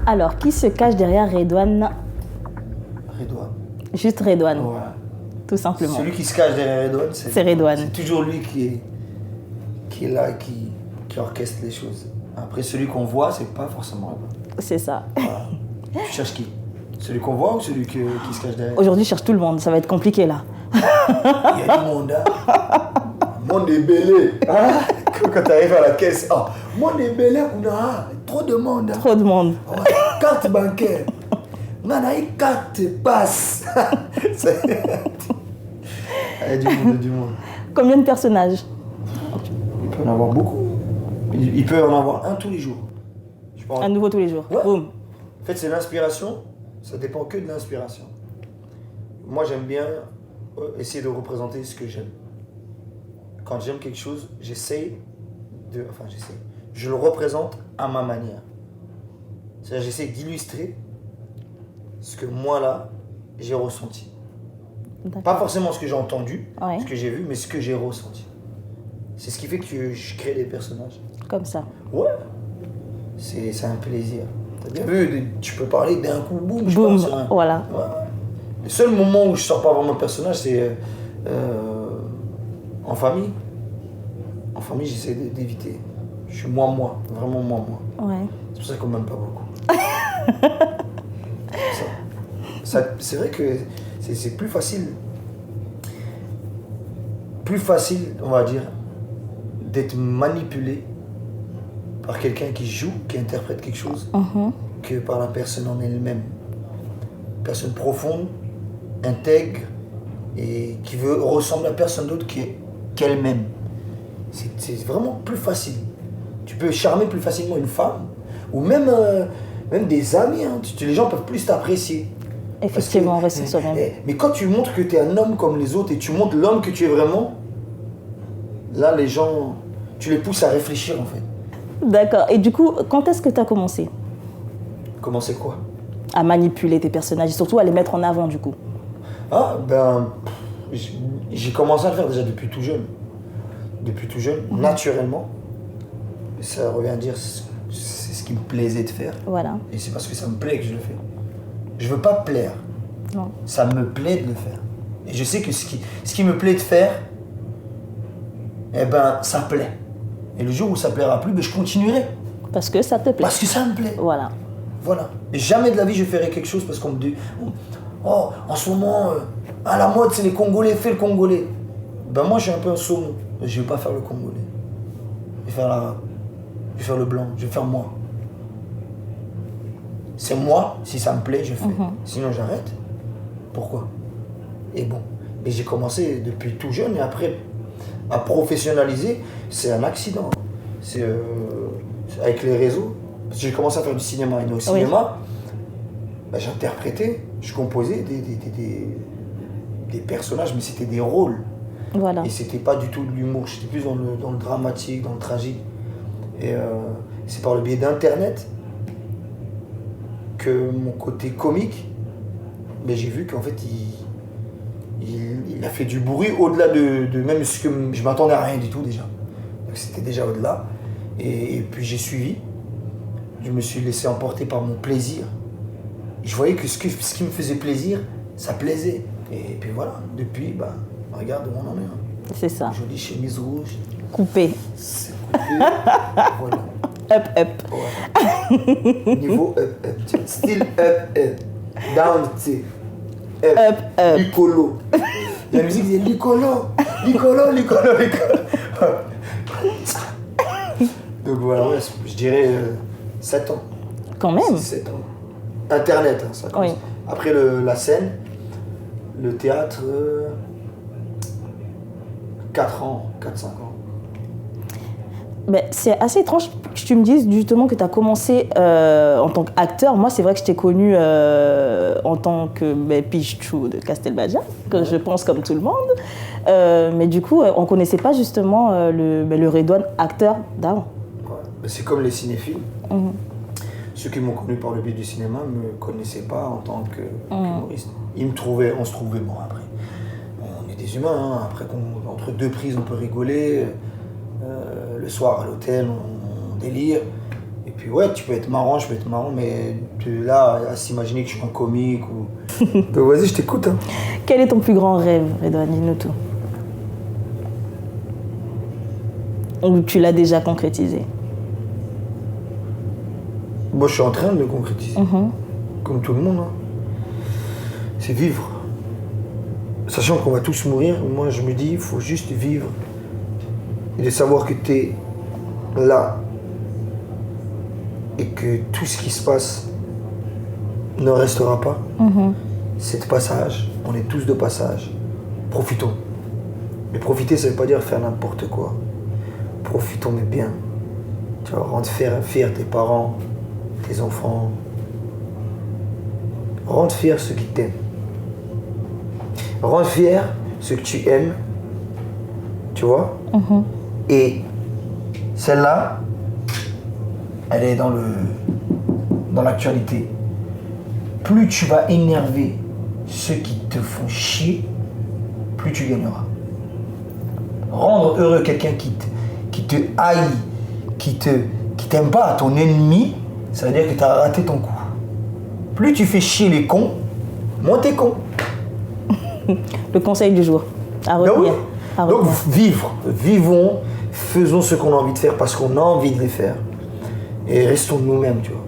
Alors, qui se cache derrière Redouane? Redouane. Juste Redouane, Ouais. tout simplement. Celui qui se cache derrière Redouane, C'est Redouane. C'est toujours lui qui est là, qui orchestre les choses. Après, celui qu'on voit, c'est pas forcément Redouane. C'est ça. Voilà. Tu cherches qui? Celui qu'on voit ou celui qui se cache derrière? Aujourd'hui, je cherche tout le monde, ça va être compliqué là. Il y a du monde, hein. Le monde est belé. Hein? Quand tu arrives à la caisse, oh, le monde est belé, on a trop de monde. Hein. Trop de monde. Ouais, carte bancaire. On a une carte passe. Il y a du monde. Combien de personnages? Il peut en avoir beaucoup. Il peut en avoir un tous les jours. Un nouveau tous les jours. Ouais. Boum. En fait, c'est l'inspiration. Ça dépend que de l'inspiration. Moi, j'aime bien essayer de représenter ce que j'aime. Quand j'aime quelque chose, j'essaie. Je le représente à ma manière. C'est-à-dire, j'essaie d'illustrer ce que moi, là, j'ai ressenti. D'accord. Pas forcément ce que j'ai entendu, Ouais. ce que j'ai vu, mais ce que j'ai ressenti. C'est ce qui fait que je crée des personnages. Comme ça. Ouais. C'est un plaisir. T'as bien vu, tu peux parler d'un coup, boum, je Boum, pense. Hein. voilà. Ouais. Le seul moment où je sors pas vraiment de personnage, c'est en famille. En famille, j'essaie d'éviter. Je suis moi, vraiment moi. Ouais. C'est pour ça qu'on m'aime pas beaucoup. C'est vrai que c'est plus facile. Plus facile, on va dire, d'être manipulé par quelqu'un qui joue, qui interprète quelque chose, que par la personne en elle-même. Personne profonde, intègre et qui veut ressembler à personne d'autre qu'elle-même. C'est vraiment plus facile. Tu peux charmer plus facilement une femme ou même des amis. Hein. Les gens peuvent plus t'apprécier. Effectivement, rester soi-même. Mais quand tu montres que tu es un homme comme les autres et tu montres l'homme que tu es vraiment, là les gens, tu les pousses à réfléchir en fait. D'accord. Et du coup, quand est-ce que tu as commencé Comment c'est quoi? à manipuler tes personnages et surtout à les mettre en avant du coup? Ah ben, j'ai commencé à le faire déjà depuis tout jeune. Depuis tout jeune, naturellement. Ça revient à dire c'est ce qui me plaisait de faire. Voilà. Et c'est parce que ça me plaît que je le fais. Je veux pas plaire. Non. Ça me plaît de le faire. Et je sais que ce qui me plaît de faire, eh ben, ça plaît. Et le jour où ça plaira plus, ben, je continuerai. Parce que ça te plaît. Parce que ça me plaît. Voilà. Voilà. Et jamais de la vie je ferai quelque chose parce qu'on me dit oh, en ce moment, à la mode, c'est les Congolais, fais le Congolais. Ben moi, je suis un peu un saumon. Je vais pas faire le Congolais. Je vais faire l'arabe. Je vais faire le blanc. Je vais faire moi. C'est moi, si ça me plaît, je fais. Sinon, j'arrête. Pourquoi? Et bon. Et j'ai commencé depuis tout jeune et après, à professionnaliser, c'est un accident. C'est avec les réseaux. Parce que j'ai commencé à faire du cinéma. Et au cinéma, ben, j'interprétais, je composais des personnages, mais c'était des rôles. Voilà. Et c'était pas du tout de l'humour, j'étais plus dans le dramatique, dans le tragique. Et c'est par le biais d'Internet que mon côté comique, ben, j'ai vu qu'en fait, il a fait du bruit au-delà de même ce que je m'attendais à rien du tout déjà. Donc c'était déjà au-delà. Et puis j'ai suivi. Je me suis laissé emporter par mon plaisir. Et je voyais que ce qui me faisait plaisir, ça plaisait. Et puis voilà, depuis, bah, regarde où on en est. Hein. C'est ça. Jolie chemise rouge. Coupé. C'est coupé. Voilà. Up. Ouais. Niveau up. Still up. Down, tu sais. Up. Licolo. La musique c'est Licolo. Donc voilà, ouais, je dirais 7 ans. Quand même. 7 ans. Internet, hein, ça commence. Oui. Après la scène, le théâtre, 4 ans, 4-5 ans. Ben, c'est assez étrange que tu me dises justement que tu as commencé en tant qu'acteur. Moi, c'est vrai que je t'ai connu en tant que Pichou de Castelbaja, que je pense comme tout le monde. Mais du coup, on ne connaissait pas justement le Redouane acteur d'avant. Ouais. C'est comme les cinéphiles. Ceux qui m'ont connu par le biais du cinéma ne me connaissaient pas en tant qu'humoriste. Ils me trouvaient, on se trouvait bon après. On est des humains, hein. Après entre deux prises on peut rigoler. Le soir à l'hôtel on délire. Et puis ouais, tu peux être marrant, je peux être marrant, mais de là à s'imaginer que je suis un comique ou... Donc vas-y, je t'écoute. Hein. Quel est ton plus grand rêve, Redouane? Dis-nous tout. Ou tu l'as déjà concrétisé? Moi, je suis en train de le concrétiser. Comme tout le monde. Hein. C'est vivre. Sachant qu'on va tous mourir, moi je me dis, il faut juste vivre. Et de savoir que tu es là. Et que tout ce qui se passe ne restera pas. C'est de passage. On est tous de passage. Profitons. Mais profiter, ça ne veut pas dire faire n'importe quoi. Profitons, mais bien. Tu vas rendre fier tes parents, tes enfants. Rendre fier ceux qui t'aiment. Rendre fier ceux que tu aimes. Tu vois? Et celle-là, elle est dans l'actualité. Plus tu vas énerver ceux qui te font chier, plus tu gagneras. Rendre heureux quelqu'un qui te haït, qui t'aime pas, ton ennemi, ça veut dire que tu as raté ton coup. Plus tu fais chier les cons, moins t'es con. Le conseil du jour, à retenir. Donc vivons, faisons ce qu'on a envie de faire parce qu'on a envie de les faire. Et restons nous-mêmes, tu vois.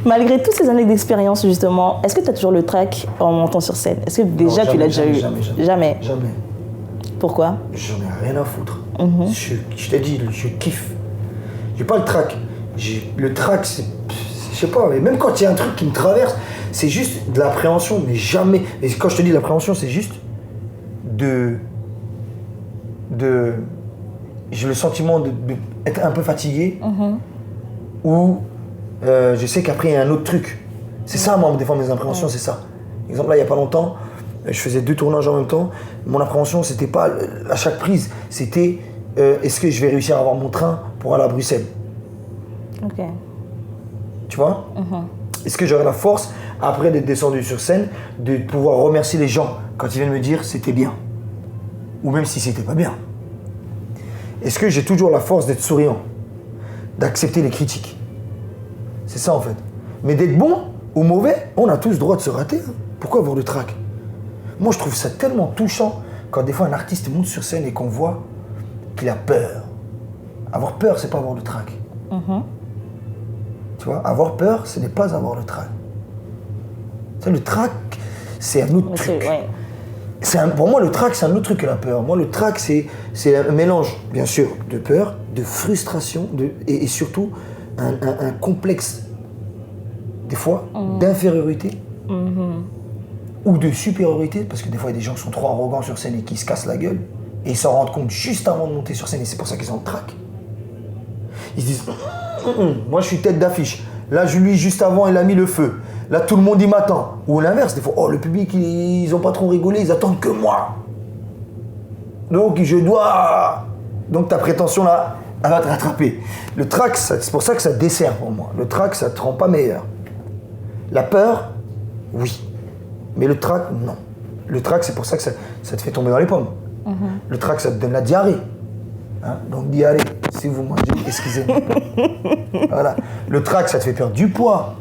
Malgré toutes ces années d'expérience, justement, est-ce que tu as toujours le trac en montant sur scène? Est-ce que déjà tu l'as déjà eu? Jamais. Pourquoi? J'en ai rien à foutre. Je t'ai dit, je kiffe. J'ai pas le trac. Le trac, c'est... Je sais pas, mais même quand il y a un truc qui me traverse, c'est juste de l'appréhension, mais jamais... Et quand je te dis de l'appréhension, c'est juste j'ai le sentiment d'être un peu fatigué, ou je sais qu'après il y a un autre truc. C'est ça, moi, des fois, mes appréhensions, c'est ça. Par exemple, là, il y a pas longtemps, je faisais 2 tournages en même temps. Mon appréhension, c'était pas à chaque prise, c'était est-ce que je vais réussir à avoir mon train pour aller à Bruxelles? Ok. Tu vois? Est-ce que j'aurai la force, après d'être descendu sur scène, de pouvoir remercier les gens quand ils viennent me dire c'était bien? Ou même si c'était pas bien. Est-ce que j'ai toujours la force d'être souriant? D'accepter les critiques? C'est ça en fait. Mais d'être bon ou mauvais, on a tous le droit de se rater. Hein. Pourquoi avoir le trac? Moi je trouve ça tellement touchant quand des fois un artiste monte sur scène et qu'on voit qu'il a peur. Avoir peur, c'est pas avoir le trac. Tu vois, avoir peur, ce n'est pas avoir le trac. Tu sais, le trac, c'est un autre truc. Ouais. Pour moi, le trac, c'est un autre truc que la peur. Moi, le trac, c'est un mélange, bien sûr, de peur, de frustration et surtout un complexe, des fois, d'infériorité ou de supériorité, parce que des fois, il y a des gens qui sont trop arrogants sur scène et qui se cassent la gueule et ils s'en rendent compte juste avant de monter sur scène et c'est pour ça qu'ils ont le trac. Ils se disent moi, je suis tête d'affiche. Là, lui, juste avant, il a mis le feu. Là, tout le monde y m'attend. Ou l'inverse, des fois, oh, le public, ils n'ont pas trop rigolé, ils attendent que moi. Donc, je dois... Donc, ta prétention, là, elle va te rattraper. Le trac, c'est pour ça que ça dessert pour moi. Le trac, ça ne te rend pas meilleur. La peur, oui. Mais le trac, non. Le trac, c'est pour ça que ça te fait tomber dans les pommes. Le trac, ça te donne la diarrhée. Hein? Donc, diarrhée, si vous mangez, excusez-moi. Voilà. Le trac, ça te fait perdre du poids.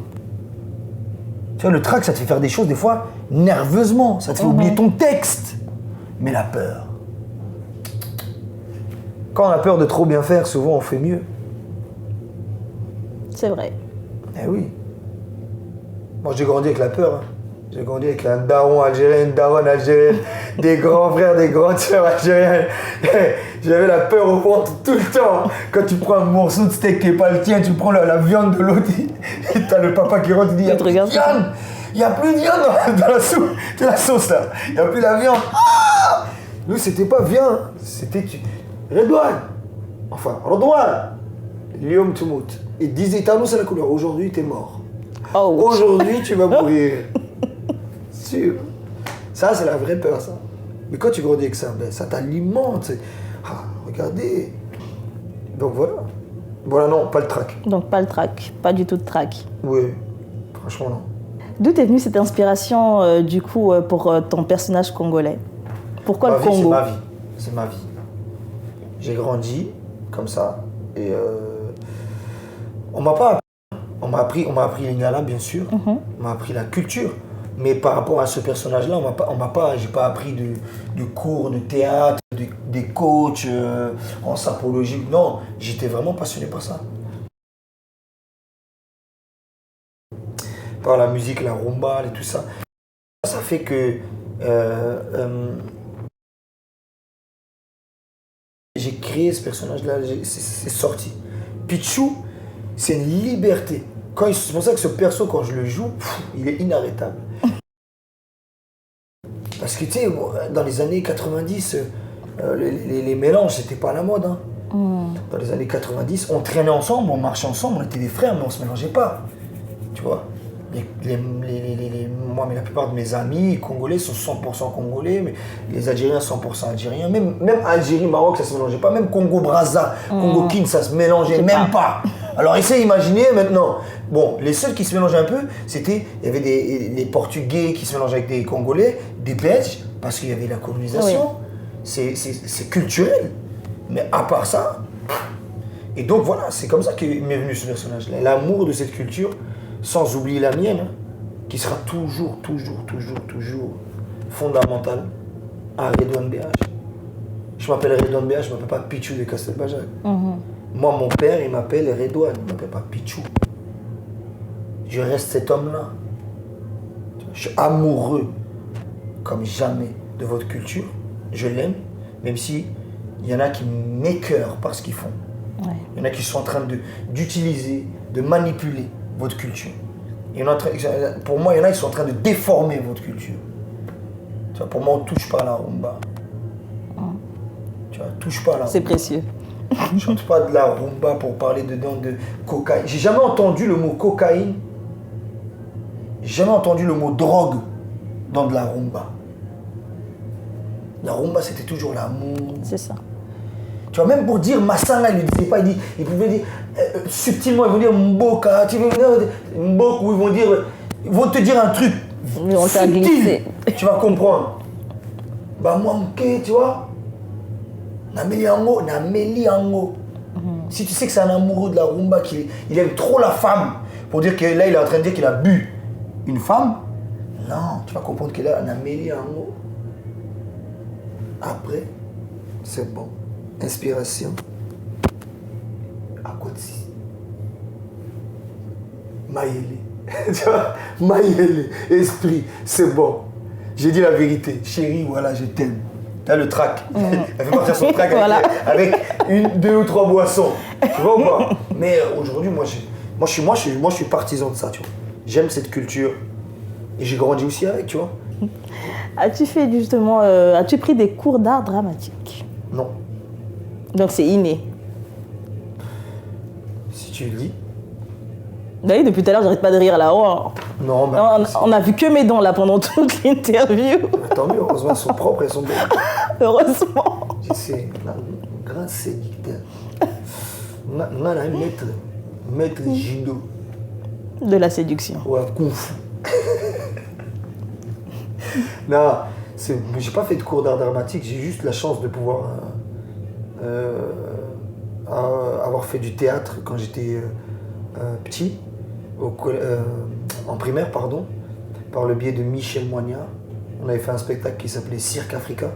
Tu vois, le trac, ça te fait faire des choses, des fois, nerveusement. Ça te fait oublier ton texte. Mais la peur. Quand on a peur de trop bien faire, souvent, on fait mieux. C'est vrai. Eh oui. Moi, j'ai grandi avec la peur. Hein. J'ai grandi avec un daron algérien, une daronne algérienne, des grands frères, des grandes sœurs algériennes. J'avais la peur au ventre tout le temps. Quand tu prends un morceau de steak qui n'est pas le tien, tu prends la viande de l'autre et t'as le papa qui rentre et dit « Il n'y a plus de viande. Il n'y a plus de viande dans la soupe. C'est la sauce là. Il n'y a plus la viande. Ah » Nous, c'était pas viande. C'était Redouane. Enfin, Redouane. L'homme tout mout. Et disait « c'est la couleur. Aujourd'hui, t'es mort. Oh. Aujourd'hui, tu vas mourir. » Sûr. Ça, c'est la vraie peur, ça. Mais quand tu grandis avec ça, ben, ça t'alimente. Ah, regardez. Donc voilà. Voilà, non, pas le trac. Donc pas le trac, pas du tout de trac. Oui, franchement, non. D'où est venue cette inspiration, du coup, pour ton personnage congolais? Pourquoi le Congo? C'est ma vie. C'est ma vie. J'ai grandi comme ça. Et on m'a pas On m'a appris Lingala, bien sûr. On m'a appris la culture. Mais par rapport à ce personnage-là, j'ai pas appris de cours de théâtre, des coachs en sapologie. Non, j'étais vraiment passionné par ça. Par la musique, la rumba et tout ça. Ça fait que j'ai créé ce personnage-là, c'est sorti. Pichou, c'est une liberté. C'est pour ça que ce perso, quand je le joue, il est inarrêtable. Parce que tu sais, dans les années 90, les mélanges, c'était pas à la mode. Hein. Dans les années 90, on traînait ensemble, on marchait ensemble, on était des frères, mais on se mélangeait pas. Tu vois, moi, mais la plupart de mes amis congolais sont 100% congolais, mais les Algériens 100% algériens. Même Algérie, Maroc, ça se mélangeait pas. Même Congo-Brazza, Congo-Kin, ça se mélangeait même pas. Alors essayez d'imaginer maintenant. Bon, les seuls qui se mélangeaient un peu, il y avait les Portugais qui se mélangeaient avec des Congolais, des Belges, parce qu'il y avait la colonisation. Oui. C'est culturel. Mais à part ça, et donc voilà, c'est comme ça qu'est m'est venu ce personnage-là. L'amour de cette culture, sans oublier la mienne, hein, qui sera toujours fondamentale à Redouane BH. Je m'appelle Redouane BH, je ne m'appelle pas Pichou de Castelbajac. Moi, mon père, il m'appelle Redouane, il ne m'appelle pas Pichou. Je reste cet homme-là. Je suis amoureux, comme jamais, de votre culture. Je l'aime, même si il y en a qui m'écœurent par ce qu'ils font. Ouais. Il y en a qui sont en train d'utiliser, de manipuler votre culture. Pour moi, il y en a qui sont en train de déformer votre culture. Tu vois, pour moi, on ne touche pas à la rumba. Tu vois, touche pas à la rumba. C'est précieux. Je ne chante pas de la rumba pour parler dedans de cocaïne. J'ai jamais entendu le mot cocaïne. J'ai jamais entendu le mot drogue dans de la rumba. La rumba, c'était toujours l'amour. C'est ça. Tu vois, même pour dire Massanga, il ne le disait pas, il pouvait dire subtilement, ils vont dire Mboka, tu veux dire Mbok, ou ils vont te dire un truc subtil, tu vas comprendre. Bah moi, tu vois, Nameli Ango. Si tu sais que c'est un amoureux de la rumba, qu'il aime trop la femme, pour dire que là, il est en train de dire qu'il a bu une femme, non, tu vas comprendre que là, Nameli Ango. Après, c'est bon. Inspiration. Akotsi. Mayele. Tu vois, Mayele. Esprit. C'est bon. J'ai dit la vérité. Chérie, voilà, je t'aime. T'as le track. Elle fait partir son track avec une, deux ou trois boissons. Tu vois ou pas? Mais aujourd'hui, moi, je suis partisan de ça, tu vois. J'aime cette culture. Et j'ai grandi aussi avec, tu vois. As-tu fait justement, as-tu pris des cours d'art dramatique? Non. Donc c'est inné. Si tu le dis. Bah oui, depuis tout à l'heure, j'arrête pas de rire là. Oh. Non, mais on a vu que mes dents là pendant toute l'interview. Tant mieux, heureusement, elles sont propres, elles sont belles. Heureusement. C'est un grand séducteur. On a un maître judo. De la séduction. Ouais, kung fu. Non, j'ai pas fait de cours d'art dramatique, j'ai juste la chance de pouvoir avoir fait du théâtre quand j'étais petit, en primaire, pardon, par le biais de Michel Moignard. On avait fait un spectacle qui s'appelait Cirque Africa.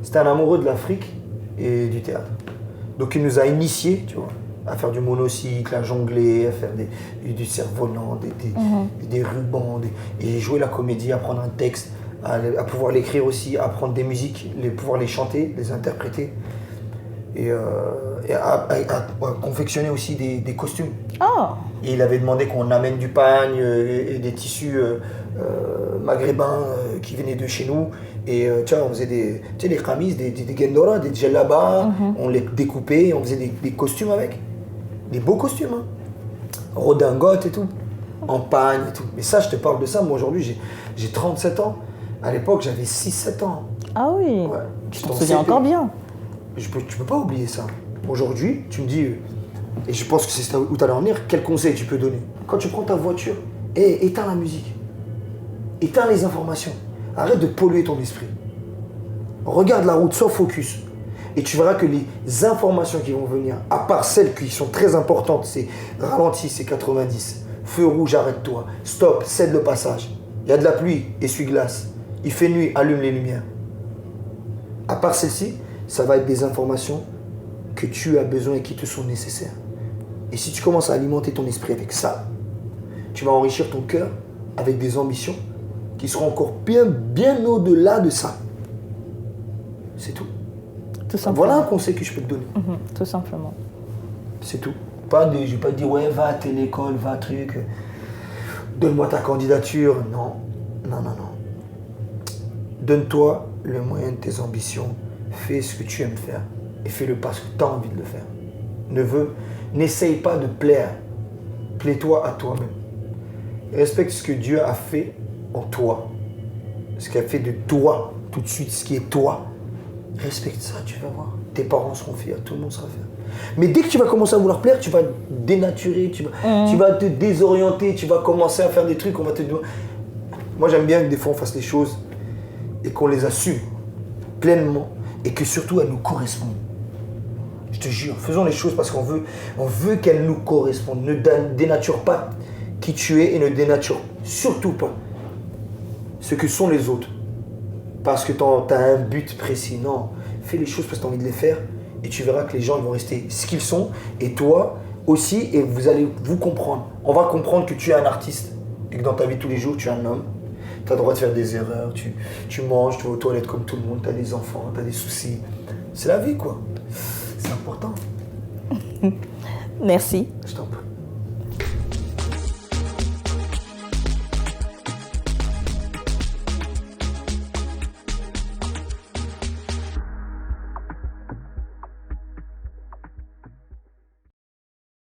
C'était un amoureux de l'Afrique et du théâtre. Donc il nous a initiés, tu vois, à faire du monocycle, à jongler, à faire du cerf-volant, des rubans, et jouer la comédie, apprendre un texte, à pouvoir l'écrire aussi, apprendre des musiques, pouvoir les chanter, les interpréter, et à confectionner aussi des costumes. Oh. Et il avait demandé qu'on amène du pagne et des tissus maghrébins qui venaient de chez nous. Et tu vois, on faisait des khamis, des gendora, des djellabas, on les découpait, on faisait des costumes avec. Des beaux costumes, hein. Redingote et tout, en pagne et tout. Mais ça, je te parle de ça, moi aujourd'hui, j'ai 37 ans. À l'époque, j'avais 6-7 ans. Ah oui, ouais. Je t'en souviens encore bien. Tu peux pas oublier ça. Aujourd'hui, tu me dis, et je pense que c'est où tu allais en venir, quel conseil tu peux donner? Quand tu prends ta voiture, éteins la musique, éteins les informations, arrête de polluer ton esprit. Regarde la route, sois focus. Et tu verras que les informations qui vont venir, à part celles qui sont très importantes, c'est ralenti, c'est 90. Feu rouge, arrête-toi. Stop, cède le passage. Il y a de la pluie, essuie-glace. Il fait nuit, allume les lumières. À part celle-ci, ça va être des informations que tu as besoin et qui te sont nécessaires. Et si tu commences à alimenter ton esprit avec ça, tu vas enrichir ton cœur avec des ambitions qui seront encore bien au-delà de ça. C'est tout. Tout simplement. Voilà un conseil que je peux te donner. Tout simplement. C'est tout. Je ne vais pas te dire, ouais, va à telle école, va à truc, donne-moi ta candidature. Non. Donne-toi le moyen de tes ambitions. Fais ce que tu aimes faire et fais-le parce que tu as envie de le faire. N'essaye pas de plaire. Plais-toi à toi-même. Respecte ce que Dieu a fait en toi. Ce qu'il a fait de toi, tout de suite, ce qui est toi. Respecte ça, tu vas voir. Tes parents seront fiers, tout le monde sera fier. Mais dès que tu vas commencer à vouloir plaire, tu vas dénaturer, tu vas te désorienter, tu vas commencer à faire des trucs, on va te dire... Moi, j'aime bien que des fois, on fasse les choses et qu'on les assume pleinement et que surtout, elles nous correspondent. Je te jure, faisons les choses parce qu'on veut qu'elles nous correspondent. Ne dénature pas qui tu es et ne dénature surtout pas ce que sont les autres. Parce que tu as un but précis. Non, fais les choses parce que tu as envie de les faire et tu verras que les gens ils vont rester ce qu'ils sont et toi aussi et vous allez vous comprendre. On va comprendre que tu es un artiste et que dans ta vie de tous les jours, tu es un homme. Tu as le droit de faire des erreurs, tu manges, tu vas aux toilettes comme tout le monde, tu as des enfants, tu as des soucis. C'est la vie quoi. C'est important. Merci. Je t'en prie.